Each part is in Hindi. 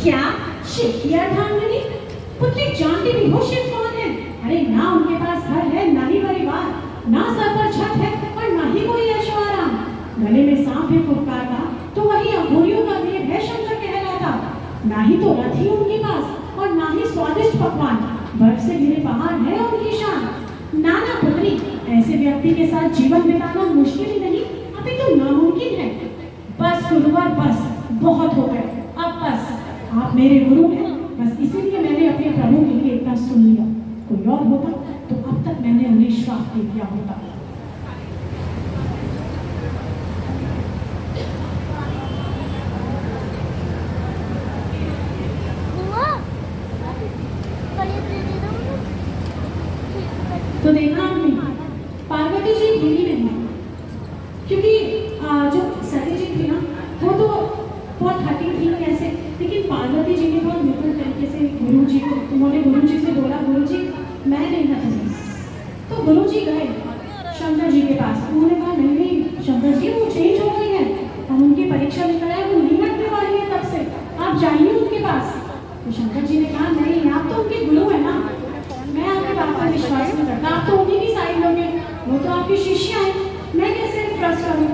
क्या शिव की अर्धांगिनी? पुत्री जानती भी हो शिव कौन है? अरे ना उनके पास घर है, ना ही परिवार, ना सर पर छत है और ना ही कोई ऐशो आराम। गले में सांप है फुफकारता, तो वही अघोरियों का देव है शंकर कहलाता। ना ही तो रथ ही उनके पास और ना ही स्वादिष्ट पकवान, बर्फ से घिरे पहाड़ है उनकी शान। नाना पुत्री, ऐसे व्यक्ति के साथ जीवन बिताना मुश्किल ही नहीं अपितु नामुमकिन है। बस गुरुवर बस, बहुत हो गए, अब बस। आप मेरे गुरु हैं, बस इसीलिए मैंने अपने प्रभु के लिए इतना सुन लिया। कोई और होता तो अब तक मैंने उन्हें श्राप दे दिया होता। तो देखा आपने, पार्वती जी भूली नहीं, क्योंकि जो सती जी थी ना, वो तो बहुत हठी थी कैसे, लेकिन पार्वती जी ने बहुत निपुण तरीके से गुरु जी को, उन्होंने गुरु जी से बोला, गुरु जी मैं नहीं हटूंगी। तो गुरु जी गए शंकर जी के पास, उन्होंने कहा नहीं नहीं शंकर जी वो चेंज हो गई है, हम उनकी परीक्षा लेकर आए, वो नहीं हटने वाली है तब से, आप जाइए उनके पास। तो शंकर जी ने कहा नहीं, आप तो उनके गुरु है ना, मैं आपके बात पर विश्वास नहीं करता, आप तो उन्हीं की साइड लोगे, वो तो आपकी शिष्य है, मैं कैसे ट्रस्ट करूँ।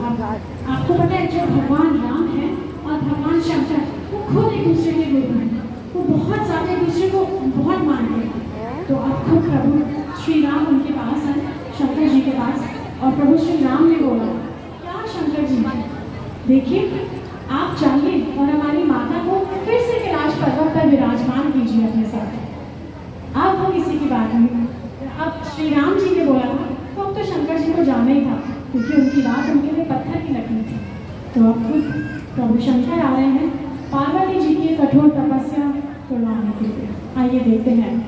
आपको पता है जो भगवान राम है और भगवान शंकर वो खुद एक दूसरे के गुरु हैं, वो बहुत ज़्यादा एक दूसरे को बहुत मानते हैं। तो अब खुद प्रभु श्री राम उनके पास है, शंकर जी के पास, और प्रभु श्री राम ने बोला क्या शंकर जी देखिए आप चाहिए और हमारी माता को फिर से कैलाश पर्वत पर विराजमान कीजिए अपने साथ। अब वो किसी की बात नहीं, अब श्री राम जी ने बोला तो अब तो शंकर जी को जाना ही था, क्योंकि उनकी बात उनके लिए पत्थर की लगनी थी। तो अब खुद प्रभु शंकर आ रहे हैं पार्वती जी की कठोर तपस्या तोड़वाने के लिए। आइए देखते हैं।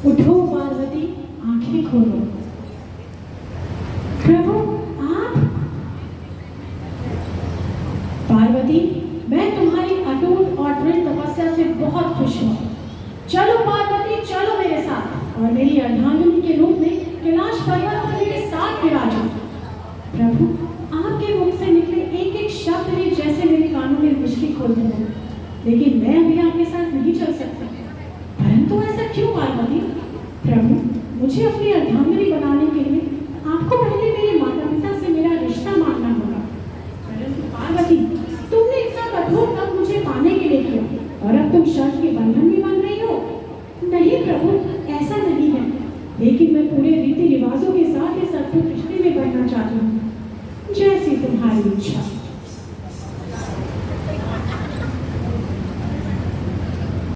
उठो पार्वती, आंखें खोलो। प्रभु आप? पार्वती मैं तुम्हारी अटूट और दृढ़ तपस्या से बहुत खुश हूँ। चलो पार्वती चलो मेरे साथ और मेरी अर्धांगिनी के रूप में कैलाश पर्वत पर मेरे साथ विराजो। प्रभु आपके मुख से निकले एक एक शब्द ने जैसे मेरे कानों में मुश्किल खोल दिया, लेकिन मैं अभी आपके साथ नहीं चल सकता। परंतु ऐसा क्यों पार्वती? प्रभु मुझे अपनी अर्धांगिनी बनाने के लिए आपको पहले मेरे माता पिता से मेरा रिश्ता मांगना होगा। परंतु पार्वती तुमने इतना कठोर तप मुझे पाने के लिए किया और अब तुम शर्त के बंधन में बन रही हो। नहीं प्रभु ऐसा नहीं है, लेकिन मैं पूरे रीति रिवाजों के साथ इस अद्भुत रिश्ते में बनना चाहती हूँ, जैसी तुम्हारी इच्छा।